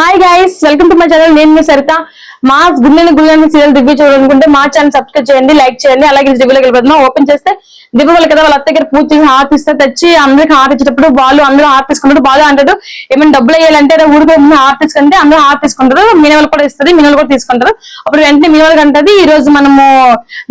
Hi guys, welcome to my channel. నేను మీ సరిత. మా గుండెని సీరియల్ రివ్యూ చూడాలనుకుంటే మా ఛానల్ సబ్స్క్రైబ్ చేయండి, లైక్ చేయండి. అలాగే రివ్యూలోకి వెళ్ళిపోతున్నాం. ఓపెన్ చేస్తే దివ్యలు కదా వాళ్ళ అత్త దగ్గర పూజ చేసి హారతి ఇస్తే తెచ్చి అందరికి హారతి ఇచ్చేటప్పుడు వాళ్ళు అందరూ హారతి తీసుకుంటారు. బాగా అంటారు ఏమైనా డబ్బులు వేయాలంటే ఊరికి హారతి తీసుకుంటే అందరూ హారతి తీసుకుంటారు. మీనవాళ్ళు కూడా ఇస్తుంది, మీనవాళ్ళు కూడా తీసుకుంటారు. అప్పుడు వెంటనే మీనవాళ్ళకి అంటది ఈ రోజు మనము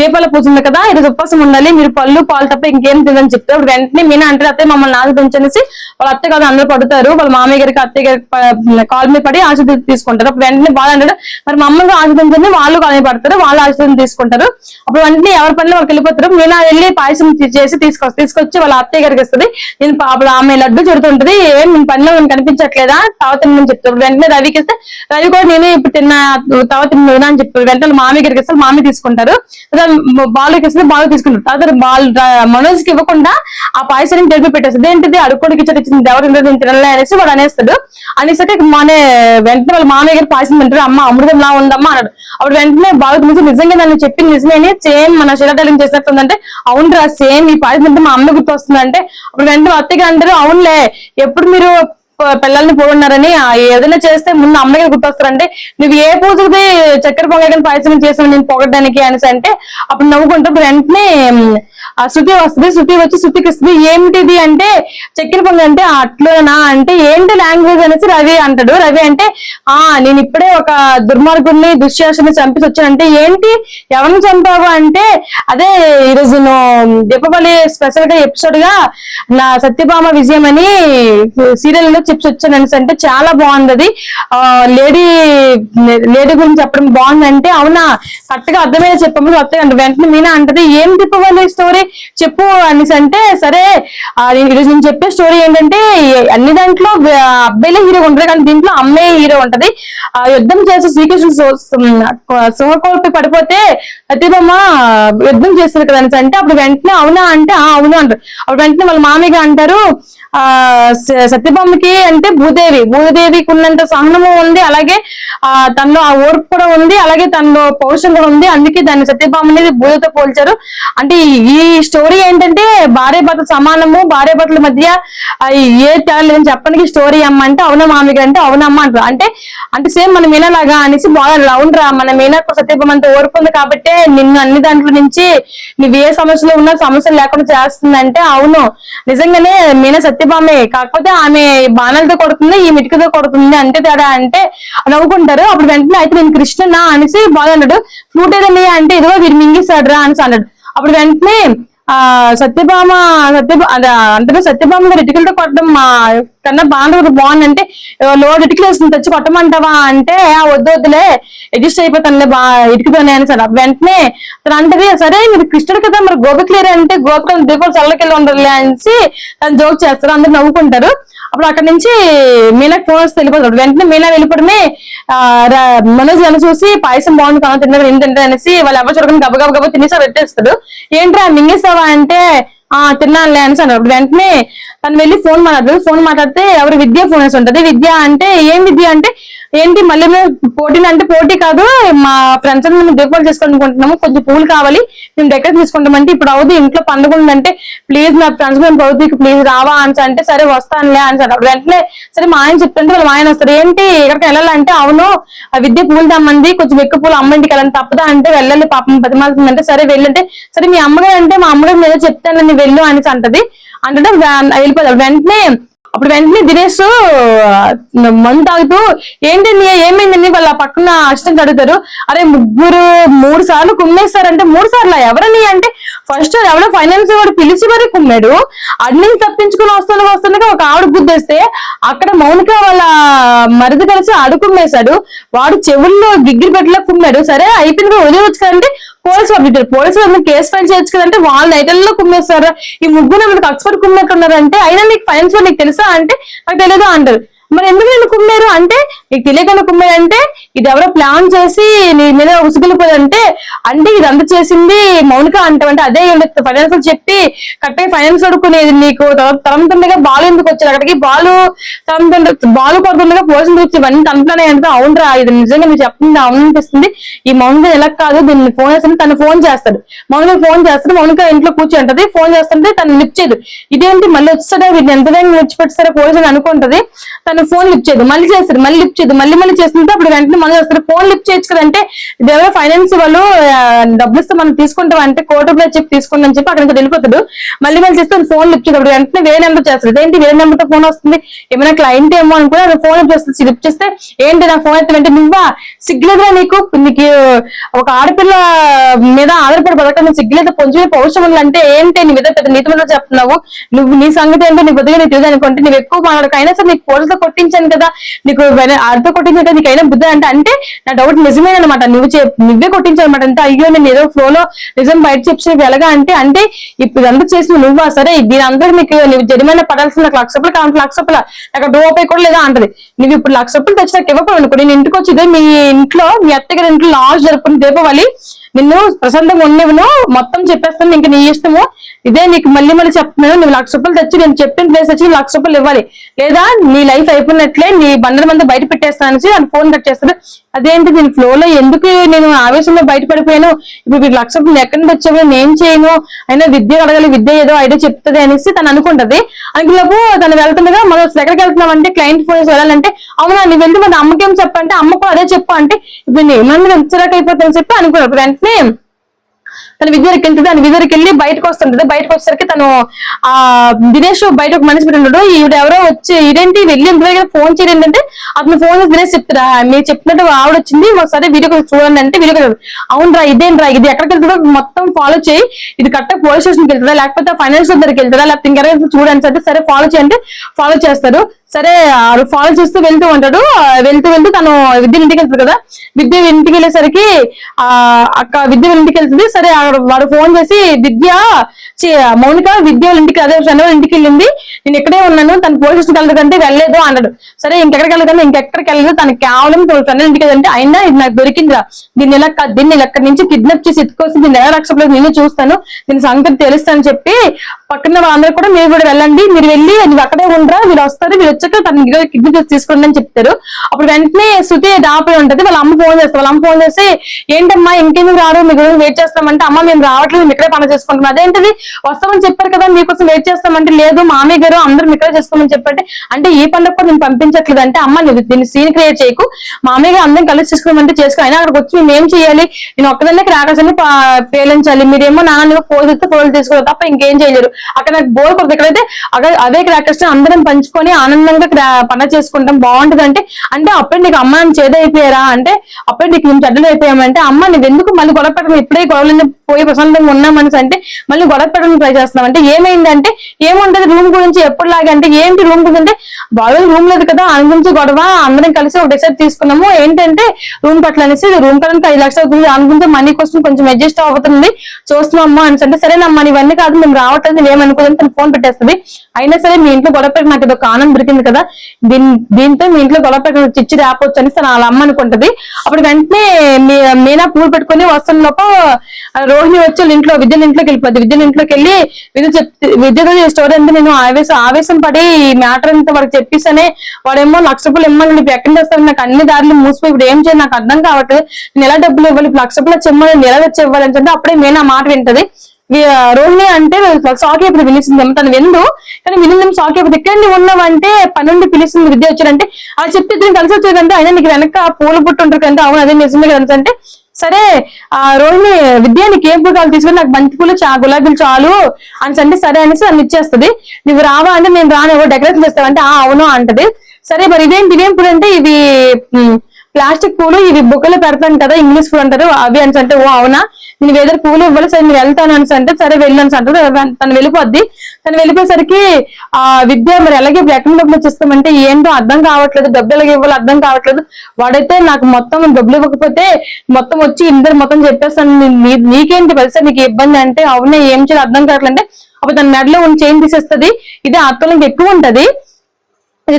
దీపాల పూజ ఉంది కదా, ఈ రోజు ఉపవాసం ఉండాలి, మీరు పళ్ళు పాలు తప్ప ఇంకేం తినని చెప్తారు. అప్పుడు వెంటనే మీనా అంటే అత్తయ్య మమ్మల్ని నాది పెంచనేసి వాళ్ళ అత్త కదా అందరూ పడుతారు. వాళ్ళ మామయ్య గారికి అత్తయ్య గారికి కాలు మీద పడి ఆశీర్వాదం తీసుకుంటారు. అప్పుడు వెంటనే బాగా అంటాడు మరి మా అమ్మగా ఆశీర్వదించండి, వాళ్ళు కాలు మీద పడతారు, వాళ్ళు ఆశీర్వాదం తీసుకుంటారు. అప్పుడు వెంటనే ఎవరి పనిలో వాళ్ళకి వెళ్ళిపోతారు. మీనా వెళ్ళి పాయసం చేసి తీసుకొచ్చి వాళ్ళ అత్తయ్య గారికి ఇస్తుంది. నేను అప్పుడు ఆమె లడ్డు చెడుతుంటది, ఏం నేను పనిలో కనిపించట్లేదా తర్వాత తిన్నని చెప్తారు. వెంటనే రవికి ఇస్తే రవి కూడా నేనే ఇప్పుడు తిన్న తర్వాత తిన్నా అని చెప్తారు. వెంటనే మామయ్య గారికి ఇస్తారు, మామయ్య తీసుకుంటారు. బాలుకి ఇస్తే బాలు తీసుకుంటారు. తర్వాత మనోజ్ కి ఇవ్వకుండా ఆ పాయసాన్ని తెలిపి పెట్టేస్తుంది. ఏంటిది అడుక్కోడికి ఇచ్చింది ఎవరు నేను తినలే అనేసి వాడు అనేస్తాడు. అనేసరికి వెంటనే వాళ్ళ మామయ్య గారు పాయసం తింటారు. అమ్మ అమృతంలా ఉందమ్మా అన్నాడు. అప్పుడు వెంటనే బాలుకి నుంచి నిజంగా నన్ను చెప్పింది నిజమేని సేమ్ మన శిలాటలం చేసినట్టుందంటే అవునరా సేమ్ ఈ పాయసం తింటే మా అమ్మ గుర్తు వస్తుందంటే అప్పుడు వెంటనే అత్తగా అంటారు అవునులే ఎప్పుడు మీరు పిల్లల్ని పోగొన్నారని ఏదైనా చేస్తే ముందు అమ్మగా గుర్తొస్తారంటే నువ్వు ఏ పూజకి చక్కెర పొంగని పాయసం చేసావు నేను పొగడానికి అనేసి అంటే అప్పుడు నవ్వుకుంటూ వెంటనే శృతి వస్తుంది. శృతి వచ్చి శృతికి ఇస్తుంది. ఏమిటిది అంటే చక్కెర పొంగ అంటే అట్లనా అంటే ఏంటి లాంగ్వేజ్ అనేసి రవి అంటాడు. రవి అంటే నేను ఇప్పుడే ఒక దుర్మార్గుడిని దుశ్శాసని చంపేసి వచ్చానంటే ఏంటి ఎవరిని చంపావు అంటే అదే ఈరోజు దీపావళి స్పెషల్ గా ఎపిసోడ్ గా నా సత్యభామ విజయం అని సీరియల్ లో చిప్స్ వచ్చాననేసి అంటే చాలా బాగుంది. అది లేడీ గురించి చెప్పడం బాగుందంటే అవునా కరెక్ట్ గా అర్థమయ్యే చెప్పము అంటే వెంటనే మీనా అంటది ఏం దీపావళి స్టోరీ చెప్పు అనేసి అంటే సరే ఈరోజు నేను చెప్పే స్టోరీ ఏంటంటే అన్ని దాంట్లో అబ్బాయిలే హీరో ఉంటారు కానీ దీంట్లో అమ్మాయి హీరో ఉంటది. యుద్ధం చేసి శ్రీకృష్ణుడు సింహకోల్పి పడిపోతే సత్యభామ యుద్ధం చేస్తారు కదా అనేసి అంటే అప్పుడు వెంటనే అవునా అంటే అవును అంటారు. అప్పుడు వెంటనే వాళ్ళ మామయ్య అంటారు సత్యభామకి అంటే భూదేవికి ఉన్నంత సహనము ఉంది, అలాగే తనలో ఆ ఓర్పు కూడా ఉంది, అలాగే తనలో పౌరుషం కూడా ఉంది. అందుకే దాన్ని సత్యభామ అనేది భూదేవితో పోల్చారు. అంటే ఈ స్టోరీ ఏంటంటే భార్య భర్తల సమానము, భార్య భర్తల మధ్య ఏ తేడా లేదని చెప్పడానికి స్టోరీ అమ్మ అంటే అవునా మామయ్య అంటే అవునమ్మ అంటారు. అంటే సేమ్ మన మీనాలాగా అనేసి బాగా అవునరా మన మీనా సత్యభామ అంత ఓర్పు ఉంది కాబట్టి నిన్ను అన్ని దాంట్లో నుంచి నువ్వు ఏ సమస్యలో ఉన్నా సమస్యలు లేకుండా చేస్తుందంటే అవును నిజంగానే మీనా సత్యభామే కాకపోతే ఆమె బాణాలతో కొడుతుంది ఈ మిటికతో కొడుతుంది అంటే తేడా అంటే నవ్వుకుంటారు. అప్పుడు వెంటనే అయితే నేను కృష్ణనా అనేసి బాగా అన్నాడు. ఫ్లూట్ ఏదని అంటే ఇదిగో వీరు మింగిస్తాడు రా అనేసి అన్నాడు. అప్పుడు వెంటనే సత్యభామ అంటే సత్యభామ గారు ఇటుకలతో కొట్టడం కన్నా బాగా బాగుందంటే లోడ్ ఇటుకలు వస్తుంది తెచ్చి కొట్టమంటావా అంటే వద్దులే అడ్జస్ట్ అయిపోతానులే ఇటుకతోనే అని సార్. వెంటనే తను అంటది సరే మీరు కృష్ణుడు కదా మరి గోపికలేరు అంటే గోపికలు దీపాలు చల్లకెళ్ళి ఉండదులే అనేసి తను జోక్ చేస్తారు. అందరు నవ్వుకుంటారు. అప్పుడు అక్కడ నుంచి మీనాకి ఫోన్ వస్తే వెళ్ళిపోతాడు. వెంటనే మీనా వెళ్ళిపోవడమే మనోజ్ అని చూసి పాయసం బాగుంది కదా తిన్నారు ఏంటంటే అనేసి వాళ్ళు ఎవరు చూడకుండా గబగబ తినేసా పెట్టేస్తాడు. ఏంట్రా మింగేస్తావా అంటే తిన్నానులే అనేసి అన్నారు. వెంటనే తను వెళ్ళి ఫోన్ మాట్లాడితే ఎవరు విద్య ఫోన్ వేసి ఉంటది. విద్య అంటే ఏం విద్య అంటే ఏంటి మళ్ళీ పోటీని అంటే పోటీ కాదు మా ఫ్రెండ్స్ మేము దీపావళి చేసుకోవాలనుకుంటున్నాము, కొంచెం పూలు కావాలి మేము డెకరేట్ తీసుకుంటామంటే ఇప్పుడు అవుతుంది ఇంట్లో పండుగ ఉందంటే ప్లీజ్ నా ఫ్రెండ్స్ మేము పౌతికి ప్లీజ్ రావా అని అంటే సరే వస్తానులే అని అప్పుడు వెంటనే సరే మా ఆయన చెప్తుంటే వాళ్ళు మా ఆయన వస్తారు. ఏంటి ఎక్కడికి వెళ్ళాలంటే అవును ఆ విద్య పూలు తెమ్మంది కొంచెం ఎక్కువ పూలు అమ్మంటికి వెళ్ళని తప్పదా అంటే వెళ్ళాలి పాపం బతిమాలుతుందంటే సరే వెళ్ళంటే సరే మీ అమ్మగారు అంటే మా అమ్మగారు నేను చెప్తాను నీ వెళ్ళు అనేసి అంటది. అంటే వెళ్ళిపోతాడు. అప్పుడు వెంటనే దినేష్ మందు తాగుతూ ఏంటండి ఏమైందండి వాళ్ళ పక్కన అష్టం అడుగుతారు. అరే ముగ్గురు 3 సార్లు కుమ్మేస్తారంటే 3 సార్లు ఎవరని అంటే ఫస్ట్ ఎవరో ఫైనాన్స్ వాడు పిలిచి మరీ కుమ్మాడు. అన్ని తప్పించుకుని వస్తుండగా ఒక ఆవిడ గుద్దేస్తే అక్కడ మౌనిక వాళ్ళ మరిది కలిసి అడుకుమ్మేశాడు. వాడు చెవుల్లో గిగ్గిరి పెట్టలో కుమ్మాడు. సరే అయిపోయింది వదిలేవచ్చు కదంటే పోలీసులు కేసు ఫైల్ చేయొచ్చు కదంటే వాళ్ళ నైటల్లో కుమ్మేస్తారు. ఈ ముగ్గురు మనకు ఎక్స్పర్ట్ కుమ్మేట్టున్నారంటే అయినా నీకు ఫైనాన్స్ నీకు తెలుసా అంటే నాకు తెలియదు అంటారు. మరి ఎందుకు నేను కుమ్మారు అంటే నీకు తెలియకుండా కుమ్మారంటే ఇది ఎవరో ప్లాన్ చేసి నీ మీద ఉసుగులిపోయారంటే అంటే ఇదంతా చేసింది మౌనిక అంటావంటే అదే ఫైనాన్స్ చెప్పి కరెక్ట్గా ఫైనాన్స్ అడుక్కునేది నీకు తరంతుండగా బాలు ఎందుకు వచ్చారు అక్కడికి బాలు కొడుతుండగా పోలీసులు వచ్చి ఇవన్నీ తననే అంటే అవునరా ఇది నిజంగా నువ్వు చెప్తుంది అవుననిపిస్తుంది ఈ మౌనిక ఎలా కాదు దీన్ని ఫోన్ చేస్తుంది తను ఫోన్ చేస్తాడు. మౌనిక ఫోన్ చేస్తాడు. మౌనిక ఇంట్లో కూర్చుంటది. ఫోన్ చేస్తుంటే తను లిఫ్ట్ చేయదు. ఇదేంటి మళ్ళీ వచ్చాడా వీటిని ఎంత విడిచిపెట్టారో పోలీసులు అనుకుంటది. తను ఫోన్ లిఫ్ట్ చేయదు, మళ్ళీ చేస్తారు, మళ్ళీ లిఫ్ట్ చేయదు, మళ్ళీ చేస్తుంటే అప్పుడు వెంటనే మనం చేస్తారు ఫోన్ లిఫ్ట్ చేయొచ్చు కదంటే ఎవరో ఫైనాన్స్ వాళ్ళు డబ్బులు ఇస్తే మనం తీసుకుంటాం అంటే కోటి రూపాయలు చెప్పి తీసుకుంటాం చెప్పి అక్కడ వెళ్ళిపోతాడు. మళ్ళీ చేస్తే ఫోన్ లిఫ్ట్ చేయదు, అప్పుడు వెంటనే వేరే నెంబర్ చేస్తారు. ఏంటి వేరే నెంబర్ తో ఫోన్ వస్తుంది, ఏమైనా క్లయింట్ ఏమో అనుకుని ఫోన్ లిఫ్ట్ చేస్తుంది. లిఫ్ట్ చేస్తే ఏంటి నా ఫోన్ అయితే నువ్వా సిగ్గులేదురా నీకు ఒక ఆడపిల్ల మీద ఆధారపడి బతకడం సిగ్గులేదు, కొంచెం పౌరుషం అంటే ఏంటి నీ మీద పెద్ద నీతి మీద చెప్తున్నావు, నువ్వు నీ సంగతి ఏంటో నీ బుద్ధిగా నీకు తెలియదు అనుకుంటే నువ్వు ఎక్కువ మాట్లాడక అయినా సరే నీకు కోళ్ళతో కొట్టించాను కదా, నీకు ఆడతో కొట్టించాను కదా, నీకైనా బుద్ధి అంటే నా డౌట్ నిజమేనమాట, నువ్వే కొట్టించావు అనమాట. అంటే అయ్యో నేను ఏదో ఫ్లోలో నిజం బయట చెప్పినవి ఎలాగా అంటే ఇప్పుడు ఇదంతా చేసిన నువ్వా, సరే దీని అందరూ నీకు నువ్వు జరిమానా పడాల్సిన నాకు 1,00,000 రూపాయలు కావాలి, 1,00,000 రూపాయలు నాకు రూపాయి కూడా లేదా అంటది. నువ్వు ఇప్పుడు 1,00,000 రూపాయలు తెచ్చి నాకు ఇవ్వకూడదు, నేను ఇంటికి వచ్చి మీ ఇంట్లో మీ అత్తగారి ఇంట్లో లాస్ట్ జరుపుకుని దీపావళి నిన్ను ప్రశాంతంగా ఉండేవును మొత్తం చెప్పేస్తాను, ఇంక నీ ఇష్టము, ఇదే నీకు మళ్ళీ చెప్తున్నాను, నువ్వు 1,00,000 రూపాయలు తెచ్చి నేను చెప్పిన ప్లేస్ వచ్చి 1,00,000 రూపాయలు ఇవ్వాలి, లేదా నీ లైఫ్ అయిపోయినట్లే నీ బండల మంది బయట పెట్టేస్తాను అని ఫోన్ కట్ చేస్తాడు. అదేంటి నేను ఫ్లో లో ఎందుకు నేను ఆవేశంలో బయటపడిపోయాను, ఇప్పుడు 1,00,000 రూపాయలు ఎక్కడి నుంచి వచ్చావు, నేను చేయను, అయినా విద్య అడగాలి, విద్య ఏదో ఐడియా చెప్తుంది అనేసి తను అనుకుంటది. అనుకున్నప్పుడు తను వెళ్తుండగా మనం ఎక్కడికి వెళ్తున్నాం అంటే క్లయింట్ ఫోన్ వెళ్ళాలంటే అవునా నువ్వు వెళ్తే మన అమ్మకేం చెప్పంటే అమ్మకు అదే చెప్పు అంటే ఇప్పుడు నేను ఏమన్నా చిరాకు అయిపోతానని చెప్పి అనుకున్నప్పుడు వెంటనే తన విద్యకి వెళ్తుంది. తన విద్యకి వెళ్ళి బయటకు వస్తుంటది. బయటకు వచ్చేసరికి తను ఆ దినేష్ బయటకు మనిషి పెట్టాడు. ఈవిడ ఎవరో వచ్చి ఇదేంటి వెళ్ళి ఎంత ఫోన్ చేయండి అంటే అతను ఫోన్ చేసి దినేష్ చెప్తారా మీరు చెప్పినట్టు ఆవిడ వచ్చింది సరే వీడియో చూడండి అంటే వీడియో అవునరా ఇదేంట్రా ఇది ఎక్కడికి వెళ్తుందో మొత్తం ఫాలో చేయి, ఇది కరెక్ట్ పోలీస్ స్టేషన్కి వెళ్తుందా లేకపోతే ఫైనాన్షియల్ దగ్గరికి వెళ్తారా లేకపోతే ఇంకెక్కడ చూడండి అంటే సరే ఫాలో చేయంటే ఫాలో చేస్తారు. సరే ఫాలో చేస్తూ వెళ్తూ ఉంటాడు. వెళ్తూ తను విద్య ఇంటికి వెళ్తుంది కదా, విద్య ఇంటికి వెళ్ళేసరికి అక్క విద్య ఇంటికి వెళ్తుంది. సరే వాడు ఫోన్ చేసి మౌనిక విద్య వాళ్ళ ఇంటికి అదే ఫ్రెండ్ వాళ్ళ ఇంటికి వెళ్ళింది, నేను ఇక్కడే ఉన్నాను, తను పోలీస్ స్టేషన్కి వెళ్ళదంటే వెళ్ళలేదు అన్నాడు. సరే ఇంకెక్కడికి వెళ్ళదంటే ఇంకెక్కడికి వెళ్ళదు, తనకి కేవలం ఫ్రెండ్ ఇంటికి వెళ్తే అయినా ఇది నాకు దొరికిందిరా, దీన్ని ఎక్కడి నుంచి కిడ్నాప్ చేసి ఎత్తుకొస్తే దీన్ని ఎలా రక్షపలేదు నేను చూస్తాను, దీని సంగతి తెలుస్తానని చెప్పి పక్కన వాళ్ళందరూ కూడా మీరు కూడా వెళ్ళండి, మీరు వెళ్ళి నువ్వు అక్కడే ఉండరా వీళ్ళు వస్తారు, వీళ్ళు వచ్చాక తన కిడ్నీ చేసి తీసుకోండి అని చెప్తారు. అప్పుడు వెంటనే శృతి దాపై ఉంటది. వాళ్ళ అమ్మ ఫోన్ చేస్తారు. వాళ్ళ అమ్మ ఫోన్ చేసి ఏంటమ్మా ఇంకేందుకు రారు మీ గురించి వెయిట్ చేస్తామంటే అమ్మ మేము రావట్లేదు మేము ఇక్కడే పని చేసుకుంటాం. అదేంటిది వస్తామని చెప్పారు కదా మీకోసం వెయిట్ చేస్తామంటే లేదు మామయ్య గారు అందరూ ఇక్కడే చేసుకోమని చెప్పంటే అంటే ఈ పండుగ కూడా నేను పంపించట్లేదు అంటే అమ్మ నువ్వు దీన్ని సీన్ క్రియేట్ చేయకు, మామయ్య గారు అందరం కలిసి చేసుకోమంటే చేసుకో, అయినా అక్కడికి వచ్చి మేము ఏం చేయాలి, నేను ఒక్కదాన్ని క్రాకర్స్ అన్ని పేలించాలి, మీరేమో నాన్న ఫోన్ చేస్తే ఫోన్ తీసుకోవాలి తప్ప ఇంకేం చేయలేరు. అక్కడ నాకు బోర్ కొడుతుంది. ఎక్కడైతే అదే క్రాకర్స్ అందరం పంచుకొని ఆనందంగా పండుగ చేసుకుంటాం బాగుంటది అంటే అప్పుడే నీకు అమ్మ చేదైపోయారా అంటే అప్పుడే నీకు మేము చెడ్డలు అయిపోయామంటే అమ్మ నువ్వు ఎందుకు మళ్ళీ గొడవ పెట్టడం ఇప్పుడే గొడవలు పోయి ప్రశాంతంగా ఉన్నామని అంటే మళ్ళీ గొడవ పెట్టడం ట్రై చేస్తున్నాం అంటే ఏమైందంటే ఏముంటది రూమ్ గురించి ఎప్పుడులాగా అంటే ఏంటి రూమ్ గురించి అంటే బాగా రూమ్ లేదు కదా అని గురించి గొడవ అందరం కలిసి ఒక డిసైడ్ తీసుకున్నాము ఏంటంటే రూమ్ కట్ల అనేసి రూమ్ కట్టడానికి 5 లక్షలు అవుతుంది దాని గురించి మనీ కోసం కొంచెం అడ్జస్ట్ అవుతుంది చూస్తున్నాము అని అంటే సరేనమ్మా ఇవన్నీ కాదు మేము రావట్లేదు మేము ఏమనుకోదని తను ఫోన్ పెట్టేస్తుంది. అయినా సరే మీ ఇంట్లో గొడవ పెట్టి నాకు ఒక ఆనందం దొరికింది కదా దీంతో మీ ఇంట్లో గొడవ పెట్టి చిచ్చి రాపోవచ్చు అని తను వాళ్ళ అమ్మ అనుకుంటది. అప్పుడు వెంటనే మీనా పూలు పెట్టుకుని వస్తున్న లోప రోహిణి వచ్చి ఇంట్లో విద్యల ఇంట్లోకి వెళ్ళిపోద్ది. విద్యల ఇంట్లోకి వెళ్ళి విద్యతో స్టోరీ అంతా నేను ఆవేశం పడి ఈ మ్యాటర్ అంతా వాడికి చెప్పేసానే వాడేమో 1,00,000 రూపాయలు ఇమ్మని నువ్వు ఎక్కడ చేస్తావు నాకు అన్ని దారులు మూసిపోయి ఇప్పుడు ఏం చేయాలి నాకు అర్థం కావట్లేదు నేను ఎలా డబ్బులు ఇవ్వాలి 1,00,000 రూపాయలు చెమ్మని నేను ఎలా వచ్చి ఇవ్వాలి అంటే అప్పుడే మీనా మాట వింటది. రోహిణి అంటే షాక్ అయిపోయి పిలిచిందేమో తను వెందు కానీ వినిందేమో షాక్ అయిపోతుంది. ఇక్కడ నువ్వు ఉన్నావంటే పని నుండి పిలిచింది విద్య వచ్చారంటే అది చెప్తే దీన్ని కలిసి వచ్చేదంటే అయినా నీకు వెనక పూల పుట్టు ఉంటారు కంటే అవును అదే నిజమే కదా అంటే సరే రోహిణి విద్య నీకు ఏం పూలు తీసుకుని నాకు బంతి పూలు గులాబీలు చాలు అని అంటే సరే అనేసి నన్ను ఇచ్చేస్తుంది. నువ్వు రావా అంటే నేను రాను ఎవరు డెకరేషన్ చేస్తావంటే అవును అంటది. సరే మరి ఇవేం పూలు అంటే ఇవి ప్లాస్టిక్ పూలు ఇవి బుక్కలు పెడతాను కదా ఇంగ్లీష్ పూలు అంటారు అవి అని అంటే ఓ అవునా నేను ఏదో పూలు ఇవ్వాలి సరే నేను వెళ్తాను అని అంటే సరే వెళ్ళను అంటారు. తను వెళ్ళిపోద్ది. తను వెళ్ళిపోయేసరికి ఆ విద్య మరి అలాగే ఎక్కడ డబ్బులు వచ్చేస్తామంటే ఏంటో అర్థం కావట్లేదు డబ్బులు ఎలాగ ఇవ్వాలి అర్థం కావట్లేదు వాడైతే నాకు మొత్తం డబ్బులు ఇవ్వకపోతే మొత్తం వచ్చి ఇద్దరు మొత్తం చెప్పేస్తాను నీకేంటి పరిస్థితి నీకు ఇబ్బంది అంటే అవునే ఏం చేయాలి అర్థం కావట్లేదు అంటే అప్పుడు తన మెడలో ఉన్న చైన్ తీసేస్తుంది. ఇదే అత్తలకి ఎక్కువ ఉంటది. ఇది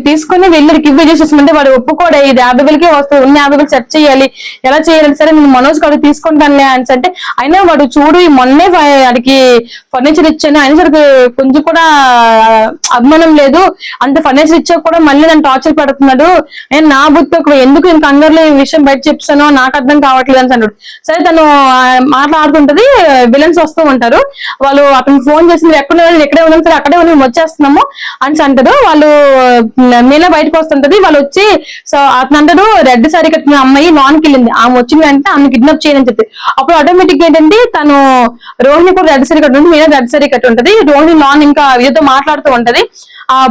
తీసుకొని వెళ్ళి గివ్ చేసేస్తుంటే వాడు ఒప్పుకోడే ఇది 50,000కే వస్తుంది ఉన్న 50,000 సెట్ చేయాలి ఎలా చేయాలి సరే నేను మనోజ్ కాదు తీసుకుంటానులే అని అంటే అయినా వాడు చూడు మొన్నే వాడికి ఫర్నిచర్ ఇచ్చాను అయినా సరికి కొంచెం కూడా అభిమానం లేదు అంత ఫర్నిచర్ ఇచ్చా కూడా మళ్ళీ నన్ను టార్చర్ పెడుతున్నాడు నేను నా బుద్ధి ఎందుకు నేను కంగారులో ఈ విషయం బయట చెప్తానో నాకు అర్థం కావట్లేదు అని అన్నాడు. సరే తను మాట్లాడుతుంటది విలన్స్ వస్తూ ఉంటారు వాళ్ళు అతను ఫోన్ చేసి ఎక్కడ ఎక్కడే ఉన్నాం సరే అక్కడే మేము వచ్చేస్తున్నాము అని అంటారు. వాళ్ళు మీనా బయటకు వస్తుంటది. వాళ్ళు వచ్చి సో అతను అంటాడు రెడ్ సారీ కట్టిన అమ్మాయి నాన్ కి వెళ్ళింది, ఆమె వచ్చింది అంటే ఆమె కిడ్నాప్ చేయని చెప్పి. అప్పుడు ఆటోమేటిక్ ఏంటంటే తను రోహిణి కూడా రెడ్ సారీ కట్టి ఉంటుంది, మీనా రెడ్ సారీ కట్టి ఉంటది. రోహిణి నాన్ ఇంకా వీళ్ళతో మాట్లాడుతూ ఉంటది.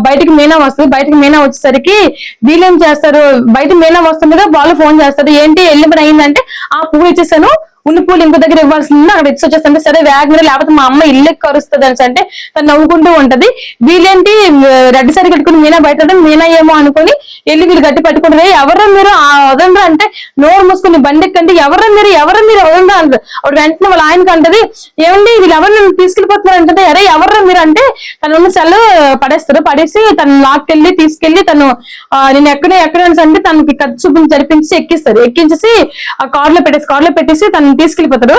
బయటికి మీనా వస్తుంది. బయటికి మీనా వచ్చేసరికి వీళ్ళేం చేస్తారు, బయట మీనా వస్తుండగా వాళ్ళు ఫోన్ చేస్తారు, ఏంటి ఎల్లి పని అయిందంటే ఆ పువ్వు ఇచ్చేసాను, ఉన్న పూలు ఇంకో దగ్గర ఇవ్వాల్సింది, అక్కడ ఇచ్చి వచ్చేస్తుంటే సరే వేగంగా లేకపోతే మా అమ్మ ఇల్లు కరుస్తుంది అని అంటే తను నవ్వుకుంటూ ఉంటది. వీళ్ళేంటి రెడ్ సారీ కట్టుకుని మీనా బయట మీనా ఏమో అనుకుని వెళ్ళి వీళ్ళు గట్టి పట్టుకుంటారు. ఎవరు మీరు వదండ్రా అంటే నోరు మూసుకుని బండెక్కండి, ఎవరు మీరు వదండ్రా అంటారు. అప్పుడు వెంటనే వాళ్ళ ఆయనకి అంటది, ఏమండి వీళ్ళు ఎవరు నన్ను తీసుకెళ్ళిపోతున్నారు అంటే, అరే ఎవరు మీరు అంటే తను సెల్ పడేస్తారు. పడేసి తను లాక్కెళ్ళి తీసుకెళ్లి తను నేను ఎక్కడ అంటే తనకి ఖర్చు జరిపించి ఎక్కిస్తారు. ఎక్కించేసి ఆ కార్ లో పెట్టేసి తను తీసుకెళ్ళిపోతాడు.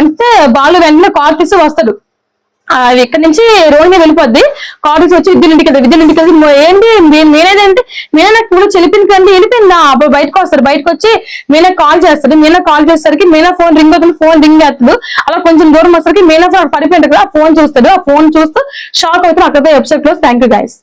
అంటే బాలు వెంటనే కార్ తీసి వస్తాడు. ఇక్కడ నుంచి రోహిణి వెళ్ళిపోద్ది. కార్ తీసి వచ్చి విద్యునింటికి ఏంటి నేనేదంటే మీనా నాకు కూడా చెలిపింది కండి వెళ్ళిపోయిందా. అప్పుడు బయటకు వస్తాడు. బయటకు వచ్చి మీనా కాల్ చేస్తాడు. మీనా కాల్ చేసేసరికి మీనా ఫోన్ రింగ్ అవుతుంది. ఫోన్ రింగ్ చేస్తాడు. అలా కొంచెం దూరం వచ్చేసరికి మీనా ఫోన్ పడిపోయింది కదా, ఆ ఫోన్ చూస్తాడు. ఆ ఫోన్ చూస్తూ షాక్ అవుతాడు. అక్కడ episode close. Thank you guys.